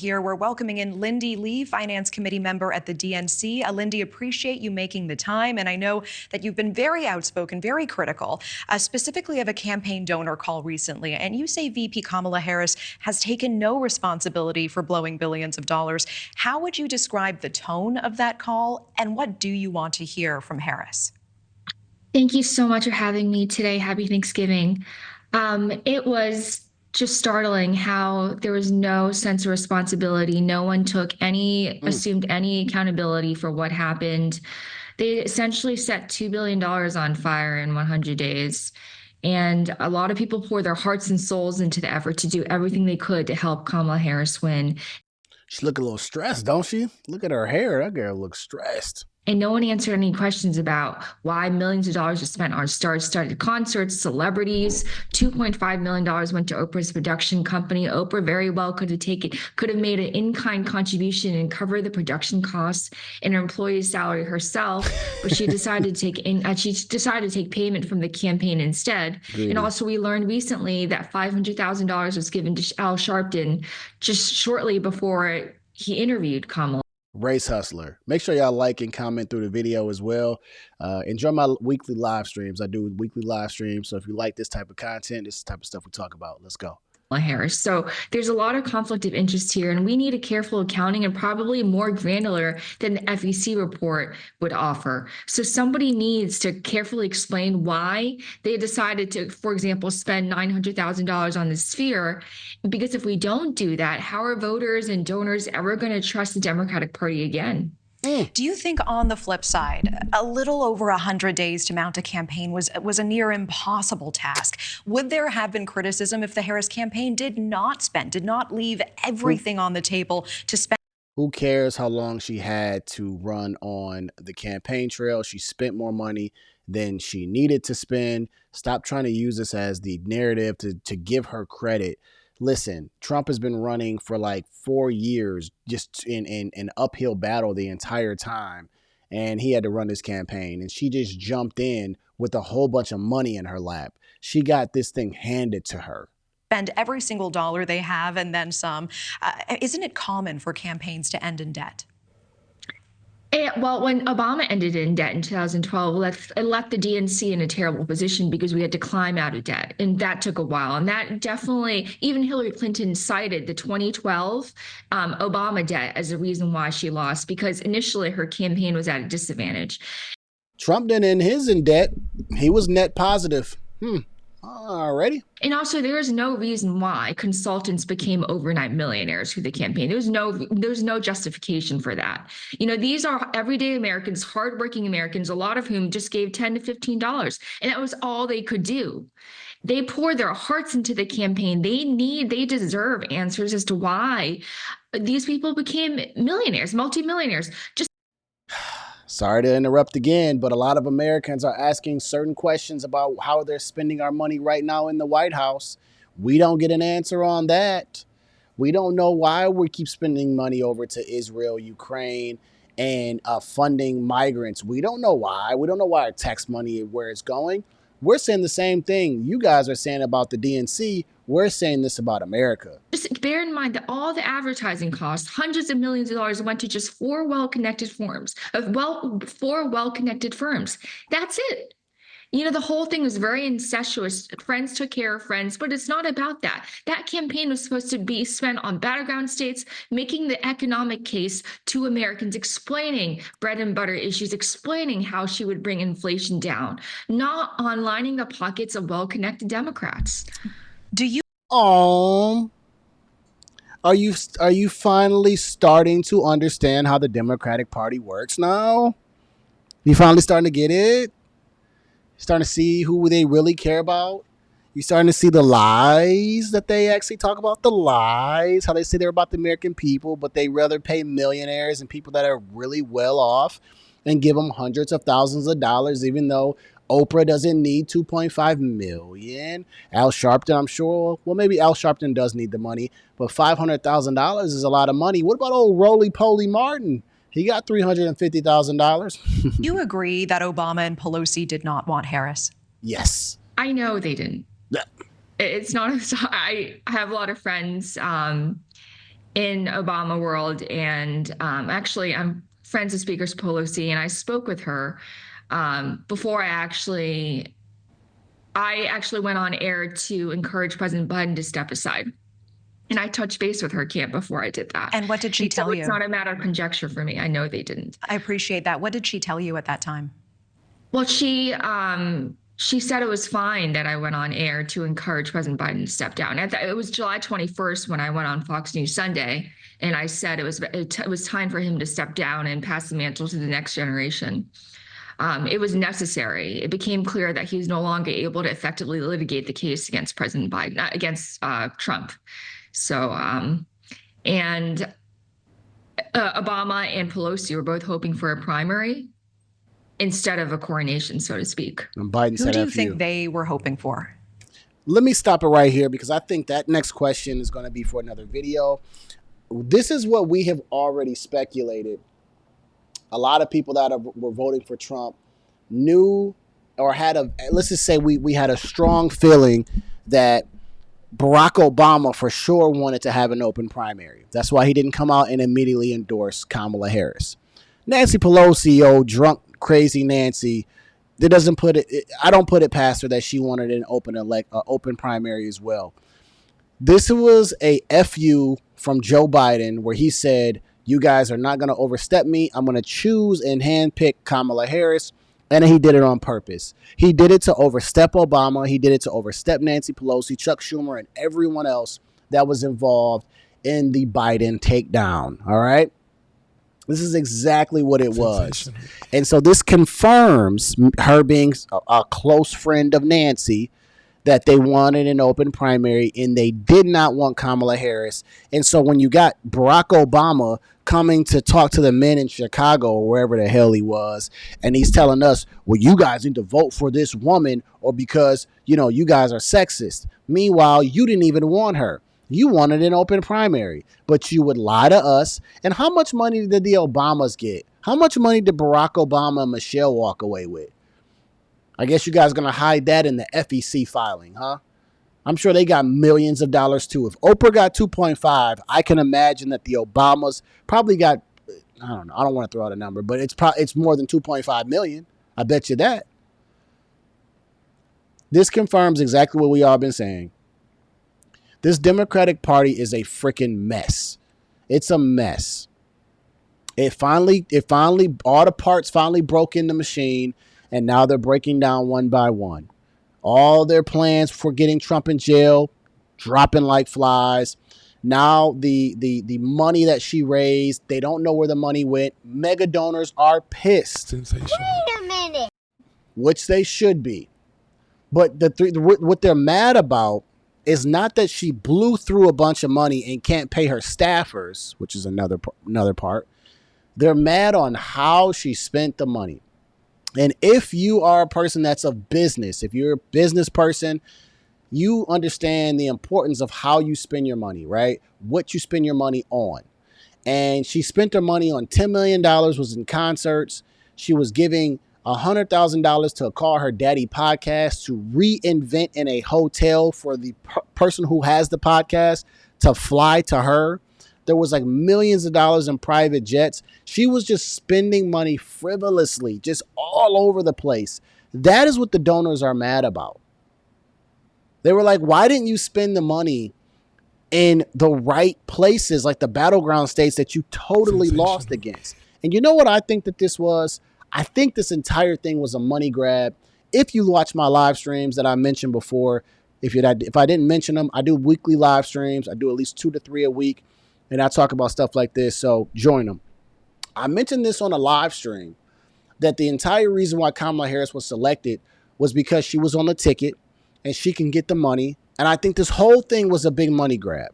here. We're welcoming in Lindy Lee, Finance Committee member at the DNC. Lindy, appreciate you making the time. And I know that you've been very outspoken, very critical, specifically of a campaign donor call recently. And you say VP Kamala Harris has taken no responsibility for blowing billions of dollars. How would you describe the tone of that call? And what do you want to hear from Harris? Thank you so much for having me today. Happy Thanksgiving. It was just startling how there was no sense of responsibility. No one took assumed any accountability for what happened. They essentially set $2 billion on fire in 100 days. And a lot of people poured their hearts and souls into the effort to do everything they could to help Kamala Harris win. She look a little stressed, don't she? Look at her hair. That girl looks stressed. And no one answered any questions about why millions of dollars were spent on star-studded concerts, celebrities. $2.5 million went to Oprah's production company. Oprah very well could have made an in-kind contribution and covered the production costs and her employee's salary herself, but she decided to take payment from the campaign instead. Really? And also, we learned recently that $500,000 was given to Al Sharpton just shortly before he interviewed Kamala. Race hustler. Make sure y'all like and comment through the video as well. Enjoy my weekly live streams. I do weekly live streams. So if you like this type of content, this is the type of stuff we talk about. Let's go. Harris. So there's a lot of conflict of interest here, and we need a careful accounting and probably more granular than the FEC report would offer. So somebody needs to carefully explain why they decided to, for example, spend $900,000 on this sphere. Because if we don't do that, how are voters and donors ever going to trust the Democratic Party again? Do you think, on the flip side, a little over 100 days to mount a campaign was a near impossible task? Would there have been criticism if the Harris campaign did not leave everything on the table to spend? Who cares how long she had to run on the campaign trail? She spent more money than she needed to spend. Stop trying to use this as the narrative to give her credit. Listen, Trump has been running for like 4 years, just in an uphill battle the entire time. And he had to run his campaign. And she just jumped in with a whole bunch of money in her lap. She got this thing handed to her. Spend every single dollar they have and then some. Isn't it common for campaigns to end in debt? Well, when Obama ended in debt in 2012, it left the DNC in a terrible position because we had to climb out of debt. And that took a while. And that definitely, even Hillary Clinton cited the 2012 Obama debt as a reason why she lost, because initially her campaign was at a disadvantage. Trump didn't end his in debt. He was net positive. Already. And also, there is no reason why consultants became overnight millionaires through the campaign. There's no justification for that. You know, these are everyday Americans, hardworking Americans, a lot of whom just gave $10 to $15, and that was all they could do. They poured their hearts into the campaign. They deserve answers as to why these people became millionaires, multimillionaires. Sorry to interrupt again, but a lot of Americans are asking certain questions about how they're spending our money right now in the White House. We don't get an answer on that. We don't know why we keep spending money over to Israel, Ukraine, and funding migrants. We don't know why. We don't know why our tax money, where it's going. We're saying the same thing you guys are saying about the DNC. We're saying this about America. Just bear in mind that all the advertising costs, hundreds of millions of dollars, went to just four well-connected firms. That's it. You know, the whole thing was very incestuous. Friends took care of friends, but it's not about that. That campaign was supposed to be spent on battleground states, making the economic case to Americans, explaining bread and butter issues, explaining how she would bring inflation down, not on lining the pockets of well-connected Democrats. Do you? Are you finally starting to understand how the Democratic Party works now? You finally starting to get it? Starting to see who they really care about? You starting to see the lies that they actually talk about? The lies, how they say they're about the American people, but they rather pay millionaires and people that are really well off and give them hundreds of thousands of dollars, even though Oprah doesn't need $2.5 million. Al Sharpton, I'm sure. Well, maybe Al Sharpton does need the money, but $500,000 is a lot of money. What about old Roly-Poly Martin? He got $350,000. You agree that Obama and Pelosi did not want Harris? Yes. I know they didn't. Yeah. It's not. I have a lot of friends in Obama world. And actually, I'm friends with Speaker Pelosi, and I spoke with her before I actually went on air to encourage President Biden to step aside. And I touched base with her camp before I did that. And what did she tell you? It's not a matter of conjecture for me. I know they didn't. I appreciate that. What did she tell you at that time? Well, she said it was fine that I went on air to encourage President Biden to step down. It was July 21st when I went on Fox News Sunday, and I said it was time for him to step down and pass the mantle to the next generation. It was necessary. It became clear that he was no longer able to effectively litigate the case against President Biden, against Trump. So, and Obama and Pelosi were both hoping for a primary instead of a coronation, so to speak. And Biden Who said, do you F think you. they were hoping for? Let me stop it right here because I think that next question is going to be for another video. This is what we have already speculated. A lot of people that were voting for Trump knew or had let's just say we had a strong feeling that Barack Obama for sure wanted to have an open primary. That's why he didn't come out and immediately endorse Kamala Harris. Nancy Pelosi, drunk, crazy Nancy, that doesn't put it. I don't put it past her that she wanted an open primary as well. This was a FU from Joe Biden where he said, you guys are not going to overstep me. I'm going to choose and handpick Kamala Harris. And he did it on purpose. He did it to overstep Obama. He did it to overstep Nancy Pelosi, Chuck Schumer, and everyone else that was involved in the Biden takedown. All right. This is exactly what it was. And so this confirms her being a close friend of Nancy, that they wanted an open primary and they did not want Kamala Harris. And so when you got Barack Obama coming to talk to the men in Chicago or wherever the hell he was, and he's telling us, well, you guys need to vote for this woman or because, you guys are sexist. Meanwhile, you didn't even want her. You wanted an open primary, but you would lie to us. And how much money did the Obamas get? How much money did Barack Obama and Michelle walk away with? I guess you guys are going to hide that in the FEC filing, huh? I'm sure they got millions of dollars too. If Oprah got 2.5, I can imagine that the Obamas probably got, I don't know, I don't want to throw out a number, but it's more than 2.5 million. I bet you that. This confirms exactly what we all been saying. This Democratic Party is a freaking mess. It's a mess. It finally, all the parts finally broke in the machine, and now they're breaking down one by one. All their plans for getting Trump in jail, dropping like flies. Now the money that she raised, they don't know where the money went. Mega donors are pissed. Sensational. Wait a minute. Which they should be. But what they're mad about is not that she blew through a bunch of money and can't pay her staffers, which is another part. They're mad on how she spent the money. And if you are a person that's of business, if you're a business person, you understand the importance of how you spend your money, right? What you spend your money on. And she spent her money on $10 million was in concerts. She was giving $100,000 to a Call Her Daddy podcast to reinvent in a hotel for the person who has the podcast to fly to her. There was like millions of dollars in private jets. She was just spending money frivolously, just all over the place. That is what the donors are mad about. They were like, why didn't you spend the money in the right places, like the battleground states that you totally lost against? And you know what I think that this was? I think this entire thing was a money grab. If you watch my live streams that I mentioned before, if I didn't mention them, I do weekly live streams. I do at least 2 to 3 a week. And I talk about stuff like this, so join them. I mentioned this on a live stream, that the entire reason why Kamala Harris was selected was because she was on the ticket and she can get the money. And I think this whole thing was a big money grab.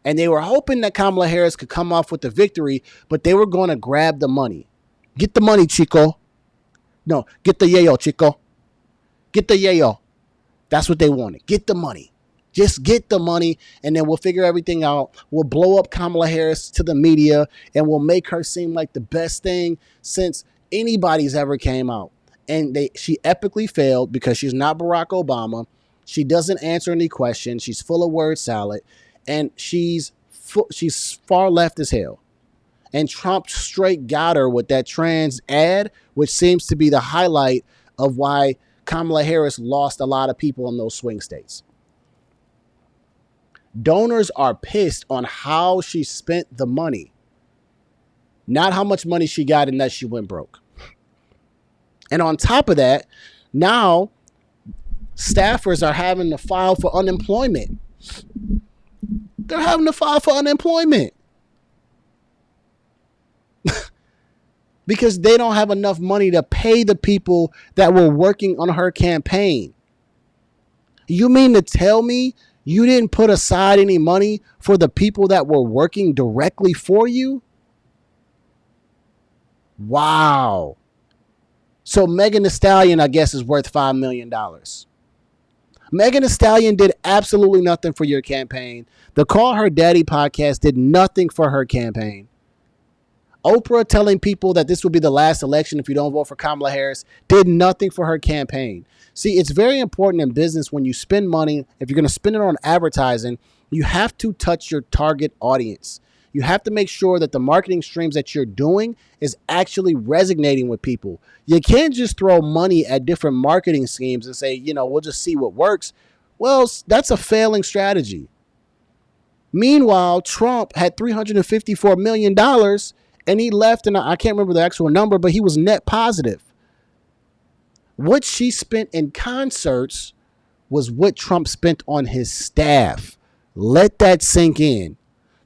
And they were hoping that Kamala Harris could come off with the victory, but they were going to grab the money. Get the money, Chico. No, get the yayo, Chico. Get the yayo. That's what they wanted. Get the money. Just get the money, and then we'll figure everything out. We'll blow up Kamala Harris to the media, and we'll make her seem like the best thing since anybody's ever came out. And she epically failed because she's not Barack Obama. She doesn't answer any questions. She's full of word salad, and she's she's far left as hell. And Trump straight got her with that trans ad, which seems to be the highlight of why Kamala Harris lost a lot of people in those swing states. Donors are pissed on how she spent the money, not how much money she got and that she went broke. And on top of that, now staffers are having to file for unemployment. They're having to file for unemployment because they don't have enough money to pay the people that were working on her campaign. You mean to tell me you didn't put aside any money for the people that were working directly for you? Wow. So Megan Thee Stallion, I guess, is worth $5 million. Megan Thee Stallion did absolutely nothing for your campaign. The Call Her Daddy podcast did nothing for her campaign. Oprah telling people that this will be the last election if you don't vote for Kamala Harris did nothing for her campaign. See, it's very important in business when you spend money, if you're going to spend it on advertising, you have to touch your target audience. You have to make sure that the marketing streams that you're doing is actually resonating with people. You can't just throw money at different marketing schemes and say, we'll just see what works. Well, that's a failing strategy. Meanwhile, Trump had $354 million and he left, and I can't remember the actual number, but he was net positive. What she spent in concerts was what Trump spent on his staff. Let that sink in.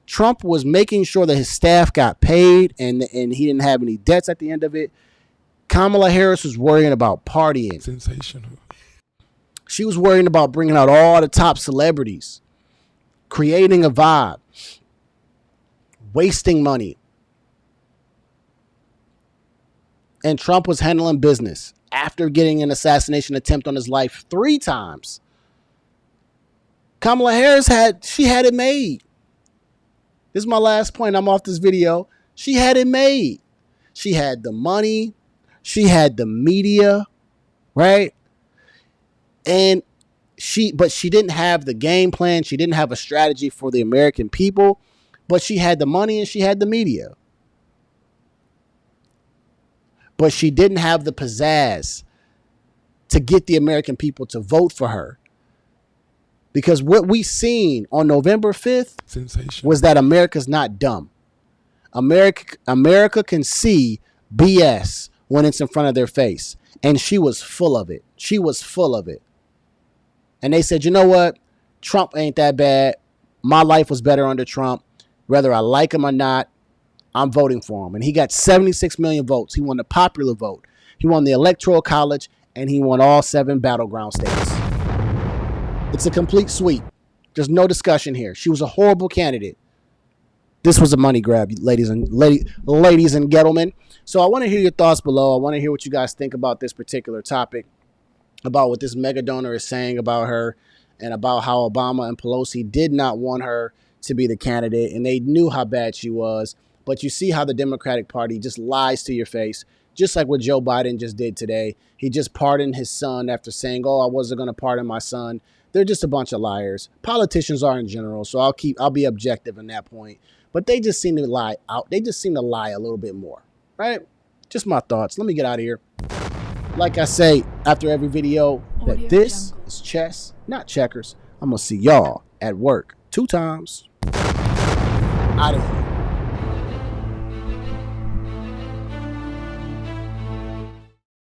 Trump was making sure that his staff got paid and he didn't have any debts at the end of it. Kamala Harris was worrying about partying. Sensational. She was worrying about bringing out all the top celebrities, creating a vibe, wasting money. And Trump was handling business after getting an assassination attempt on his life 3 times. Kamala Harris had it made. This is my last point. I'm off this video. She had it made. She had the money. She had the media, right? But she didn't have the game plan. She didn't have a strategy for the American people, but she had the money and she had the media. But she didn't have the pizzazz to get the American people to vote for her. Because what we seen on November 5th was that America's not dumb. America can see BS when it's in front of their face. And she was full of it. She was full of it. And they said, you know what? Trump ain't that bad. My life was better under Trump. Whether I like him or not, I'm voting for him. And he got 76 million votes. He won the popular vote. He won the Electoral College. And he won all 7 battleground states. It's a complete sweep. There's no discussion here. She was a horrible candidate. This was a money grab, ladies and gentlemen. So I want to hear your thoughts below. I want to hear what you guys think about this particular topic, about what this mega donor is saying about her, and about how Obama and Pelosi did not want her to be the candidate, and they knew how bad she was. But you see how the Democratic Party just lies to your face, just like what Joe Biden just did today. He just pardoned his son after saying, I wasn't going to pardon my son. They're just a bunch of liars. Politicians are in general, so I'll be objective in that point. But they just seem to lie out. They just seem to lie a little bit more, right? Just my thoughts. Let me get out of here. Like I say after every video, that this is chess, not checkers. I'm going to see y'all at work 2 times. Out of here.